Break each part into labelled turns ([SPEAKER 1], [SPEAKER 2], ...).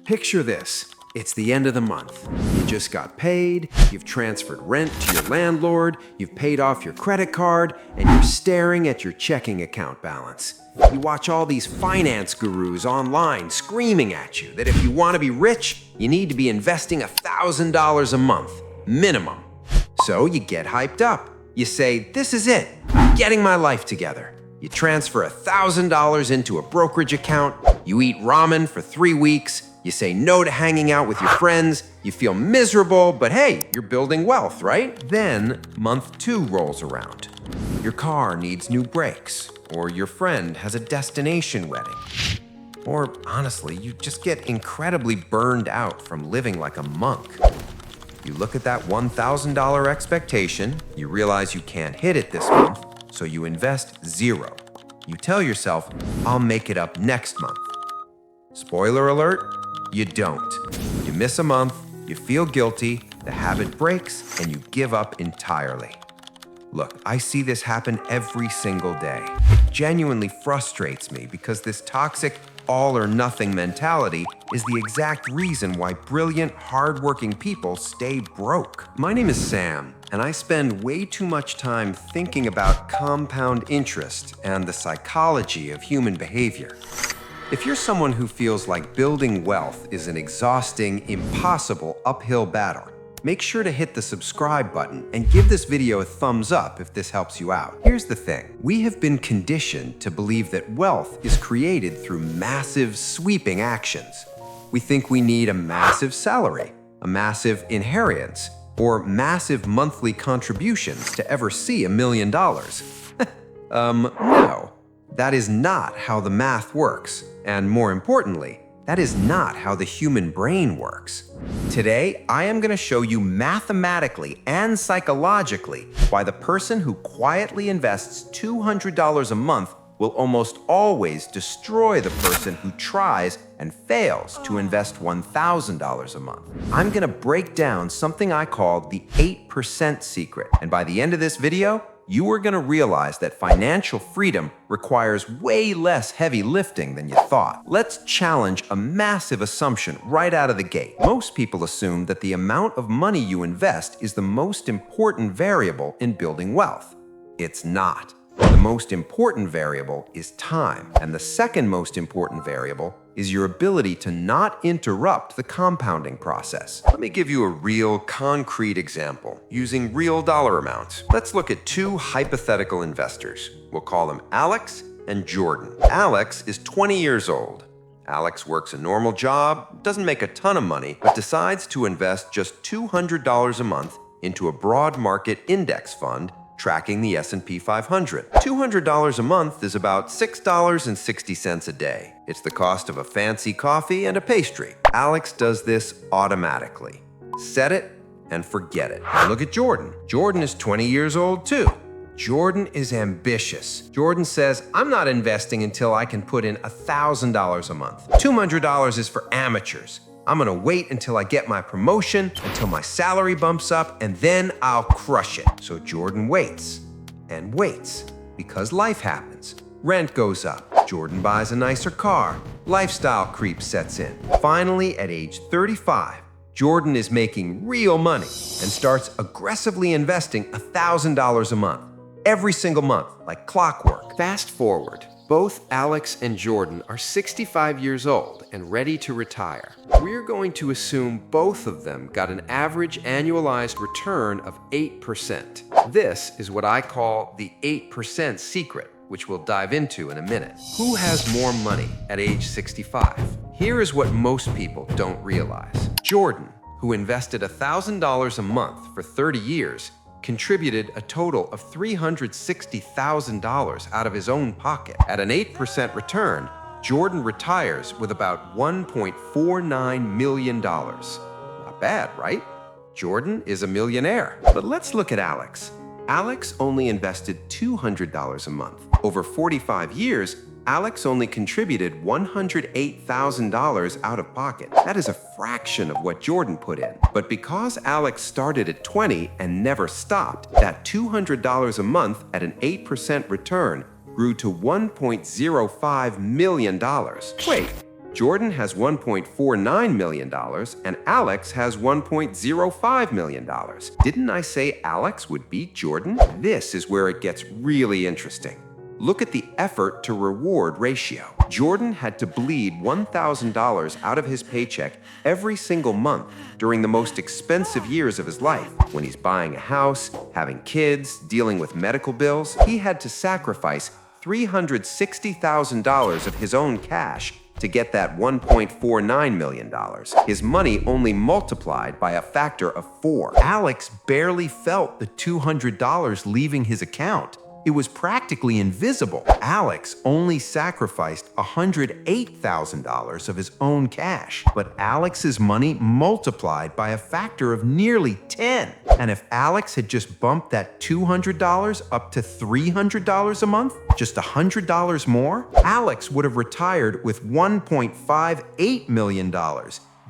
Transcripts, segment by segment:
[SPEAKER 1] Picture this. It's the end of the month. You just got paid, you've transferred rent to your landlord, you've paid off your credit card, and you're staring at your checking account balance. You watch all these finance gurus online screaming at you that if you want to be rich, you need to be investing $1,000 a month, minimum. So you get hyped up. You say, this is it, I'm getting my life together. You transfer $1,000 into a brokerage account, you eat ramen for 3 weeks, you say no to hanging out with your friends, you feel miserable, but hey, you're building wealth, right? Then month 2 rolls around. Your car needs new brakes, or your friend has a destination wedding. Or honestly, you just get incredibly burned out from living like a monk. You look at that $1,000 expectation, you realize you can't hit it this month, so you invest $0. You tell yourself, I'll make it up next month. Spoiler alert, you don't. You miss a month, you feel guilty, the habit breaks, and you give up entirely. Look, I see this happen every single day. It genuinely frustrates me because this toxic all-or-nothing mentality is the exact reason why brilliant, hardworking people stay broke. My name is Sam, and I spend way too much time thinking about compound interest and the psychology of human behavior. If you're someone who feels like building wealth is an exhausting, impossible uphill battle, make sure to hit the subscribe button and give this video a thumbs up if this helps you out. Here's the thing. We have been conditioned to believe that wealth is created through massive, sweeping actions. We think we need a massive salary, a massive inheritance, or massive monthly contributions to ever see $1 million. No. That is not how the math works. And more importantly, that is not how the human brain works. Today, I am going to show you mathematically and psychologically why the person who quietly invests $200 a month will almost always destroy the person who tries and fails to invest $1,000 a month. I'm going to break down something I call the 8% secret. And by the end of this video, you are going to realize that financial freedom requires way less heavy lifting than you thought. Let's challenge a massive assumption right out of the gate. Most people assume that the amount of money you invest is the most important variable in building wealth. It's not. The most important variable is time, and the second most important variable is your ability to not interrupt the compounding process. Let me give you a real, concrete example using real dollar amounts. Let's look at 2 hypothetical investors. We'll call them Alex and Jordan. Alex is 20 years old. Alex works a normal job, doesn't make a ton of money, but decides to invest just $200 a month into a broad market index fund tracking the S&P 500. $200 a month is about $6.60 a day. It's the cost of a fancy coffee and a pastry. Alex does this automatically. Set it and forget it. Now look at Jordan. Jordan is 20 years old too. Jordan is ambitious. Jordan says, I'm not investing until I can put in $1,000 a month. $200 is for amateurs. I'm gonna wait until I get my promotion, until my salary bumps up, and then I'll crush it. So Jordan waits and waits because life happens. Rent goes up. Jordan buys a nicer car. Lifestyle creep sets in. Finally, at age 35, Jordan is making real money and starts aggressively investing $1,000 a month, every single month, like clockwork. Fast forward. Both Alex and Jordan are 65 years old and ready to retire. We're going to assume both of them got an average annualized return of 8%. This is what I call the 8% secret, which we'll dive into in a minute. Who has more money at age 65? Here is what most people don't realize. Jordan, who invested $1,000 a month for 30 years, contributed a total of $360,000 out of his own pocket. At an 8% return, Jordan retires with about $1.49 million. Not bad, right? Jordan is a millionaire. But let's look at Alex. Alex only invested $200 a month. Over 45 years, Alex only contributed $108,000 out of pocket. That is a fraction of what Jordan put in. But because Alex started at 20 and never stopped, that $200 a month at an 8% return grew to $1.05 million. Wait, Jordan has $1.49 million and Alex has $1.05 million. Didn't I say Alex would beat Jordan? This is where it gets really interesting. Look at the effort to reward ratio. Jordan had to bleed $1,000 out of his paycheck every single month during the most expensive years of his life. When he's buying a house, having kids, dealing with medical bills, he had to sacrifice $360,000 of his own cash to get that $1.49 million. His money only multiplied by a factor of 4. Alex barely felt the $200 leaving his account. It was practically invisible. Alex only sacrificed $108,000 of his own cash, but Alex's money multiplied by a factor of nearly 10. And if Alex had just bumped that $200 up to $300 a month, just $100 more, Alex would have retired with $1.58 million,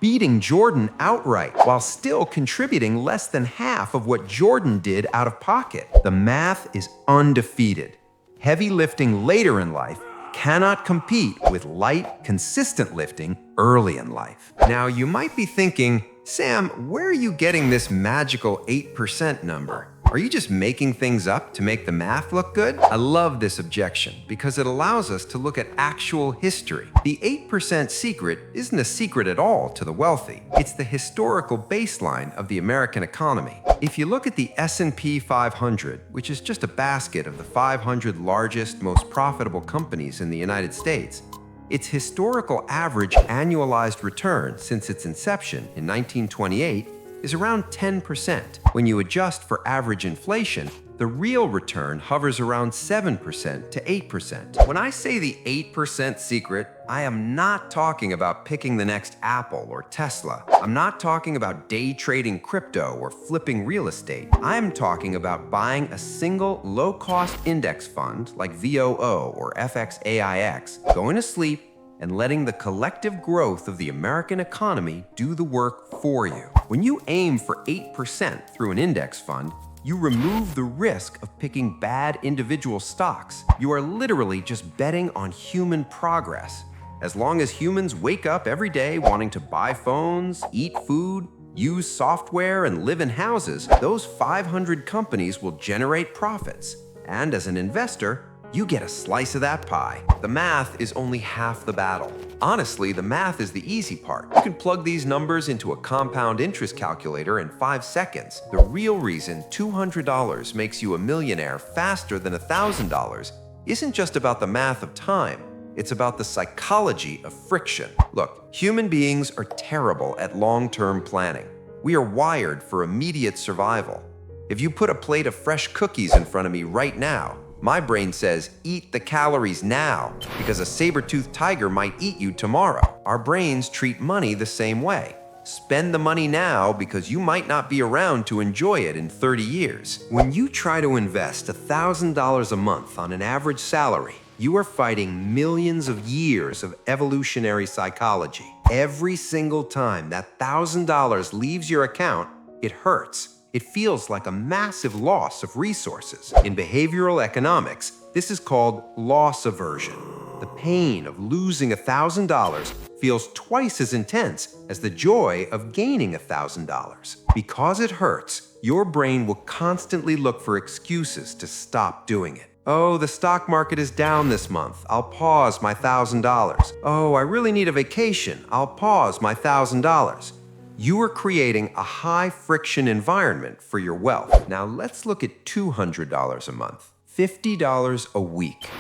[SPEAKER 1] beating Jordan outright, while still contributing less than half of what Jordan did out of pocket. The math is undefeated. Heavy lifting later in life cannot compete with light, consistent lifting early in life. Now, you might be thinking, Sam, where are you getting this magical 8% number? Are you just making things up to make the math look good? I love this objection because it allows us to look at actual history. The 8% secret isn't a secret at all to the wealthy. It's the historical baseline of the American economy. If you look at the S&P 500, which is just a basket of the 500 largest, most profitable companies in the United States, its historical average annualized return since its inception in 1928 is around 10%. When you adjust for average inflation, the real return hovers around 7% to 8%. When I say the 8% secret, I am not talking about picking the next Apple or Tesla. I'm not talking about day trading crypto or flipping real estate. I'm talking about buying a single low-cost index fund like VOO or FXAIX, going to sleep, and letting the collective growth of the American economy do the work for you. When you aim for 8% through an index fund, you remove the risk of picking bad individual stocks. You are literally just betting on human progress. As long as humans wake up every day wanting to buy phones, eat food, use software, and live in houses, those 500 companies will generate profits. And as an investor, you get a slice of that pie. The math is only half the battle. Honestly, the math is the easy part. You can plug these numbers into a compound interest calculator in 5 seconds. The real reason $200 makes you a millionaire faster than $1,000 isn't just about the math of time. It's about the psychology of friction. Look, human beings are terrible at long-term planning. We are wired for immediate survival. If you put a plate of fresh cookies in front of me right now, my brain says, eat the calories now, because a saber-toothed tiger might eat you tomorrow. Our brains treat money the same way. Spend the money now because you might not be around to enjoy it in 30 years. When you try to invest $1,000 a month on an average salary, you are fighting millions of years of evolutionary psychology. Every single time that $1,000 leaves your account, it hurts. It feels like a massive loss of resources. In behavioral economics, this is called loss aversion. The pain of losing $1,000 feels twice as intense as the joy of gaining $1,000. Because it hurts, your brain will constantly look for excuses to stop doing it. Oh, the stock market is down this month. I'll pause my $1,000. Oh, I really need a vacation. I'll pause my $1,000. You are creating a high-friction environment for your wealth. Now let's look at $200 a month, $50 a week.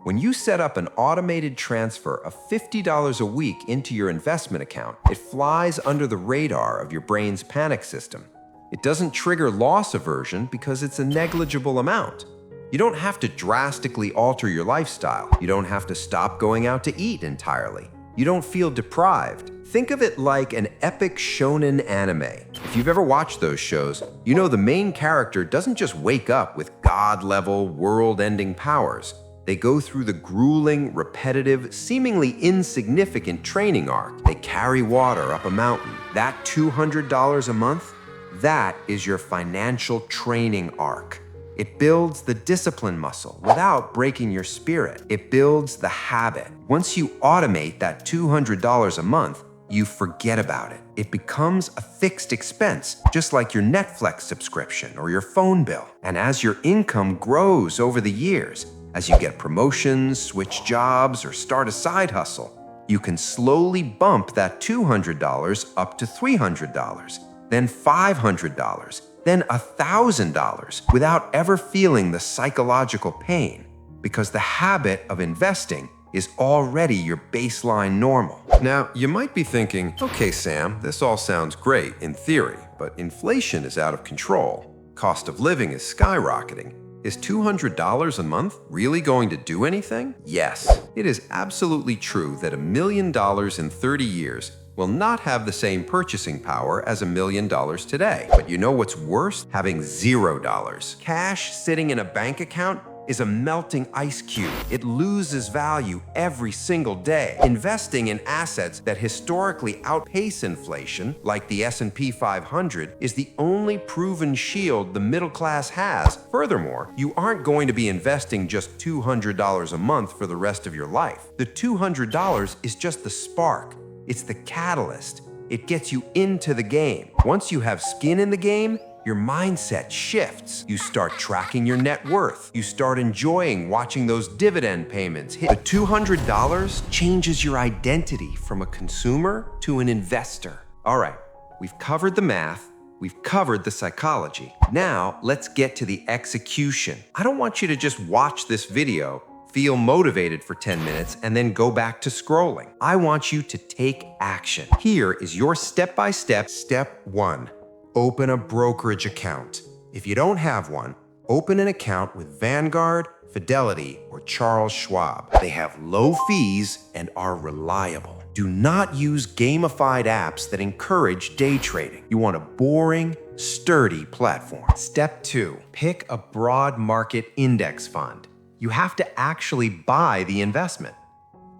[SPEAKER 1] When you set up an automated transfer of $50 a week into your investment account, it flies under the radar of your brain's panic system. It doesn't trigger loss aversion because it's a negligible amount. You don't have to drastically alter your lifestyle. You don't have to stop going out to eat entirely. You don't feel deprived. Think of it like an epic shonen anime. If you've ever watched those shows, you know the main character doesn't just wake up with god-level, world-ending powers. They go through the grueling, repetitive, seemingly insignificant training arc. They carry water up a mountain. That $200 a month, that is your financial training arc. It builds the discipline muscle without breaking your spirit. It builds the habit. Once you automate that $200 a month, you forget about it. It becomes a fixed expense, just like your Netflix subscription or your phone bill. And as your income grows over the years, as you get promotions, switch jobs, or start a side hustle, you can slowly bump that $200 up to $300, then $500, then $1,000 without ever feeling the psychological pain, because the habit of investing is already your baseline normal. Now, you might be thinking, okay, Sam, this all sounds great in theory, but inflation is out of control. Cost of living is skyrocketing. Is $200 a month really going to do anything? Yes, it is absolutely true that $1 million in 30 years will not have the same purchasing power as $1 million today. But you know what's worse? Having $0. Cash sitting in a bank account is a melting ice cube. It loses value every single day. Investing in assets that historically outpace inflation, like the S&P 500, is the only proven shield the middle class has. Furthermore, you aren't going to be investing just $200 a month for the rest of your life. The $200 is just the spark. It's the catalyst. It gets you into the game. Once you have skin in the game, your mindset shifts. You start tracking your net worth. You start enjoying watching those dividend payments hit. The $200 changes your identity from a consumer to an investor. All right, we've covered the math. We've covered the psychology. Now, let's get to the execution. I don't want you to just watch this video, feel motivated for 10 minutes, and then go back to scrolling. I want you to take action. Here is your step-by-step. Step 1. Open a brokerage account. If you don't have one, open an account with Vanguard, Fidelity, or Charles Schwab. They have low fees and are reliable. Do not use gamified apps that encourage day trading. You want a boring, sturdy platform. Step 2. Pick a broad market index fund. You have to actually buy the investment.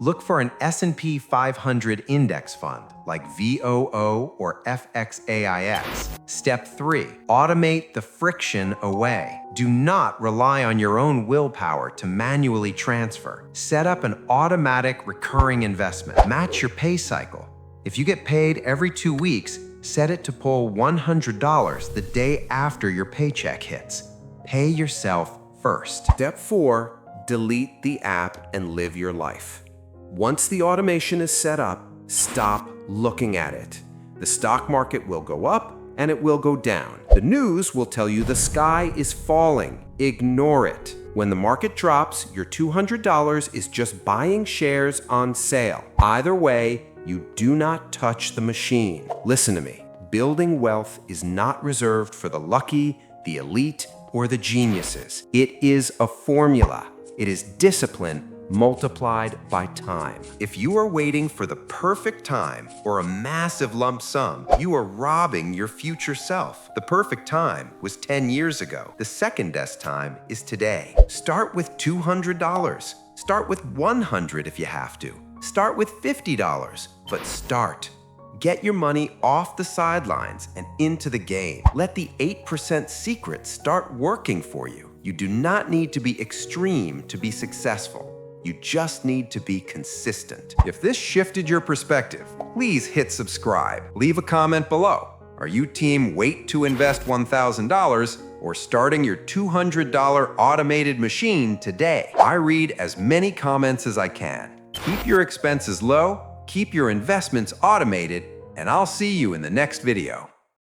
[SPEAKER 1] Look for an S&P 500 index fund like VOO or FXAIX. Step 3. Automate the friction away. Do not rely on your own willpower to manually transfer. Set up an automatic recurring investment. Match your pay cycle. If you get paid every 2 weeks, set it to pull $100 the day after your paycheck hits. Pay yourself first. Step 4. Delete the app and live your life. Once the automation is set up, stop looking at it. The stock market will go up and it will go down. The news will tell you the sky is falling. Ignore it. When the market drops, your $200 is just buying shares on sale. Either way, you do not touch the machine. Listen to me. Building wealth is not reserved for the lucky, the elite, or the geniuses. It is a formula. It is discipline multiplied by time. If you are waiting for the perfect time or a massive lump sum, you are robbing your future self. The perfect time was 10 years ago. The second best time is today. Start with $200. Start with $100 if you have to. Start with $50, but start. Get your money off the sidelines and into the game. Let the 8% secret start working for you. You do not need to be extreme to be successful. You just need to be consistent. If this shifted your perspective, please hit subscribe. Leave a comment below. Are you team wait to invest $1,000 or starting your $200 automated machine today? I read as many comments as I can. Keep your expenses low, keep your investments automated, and I'll see you in the next video.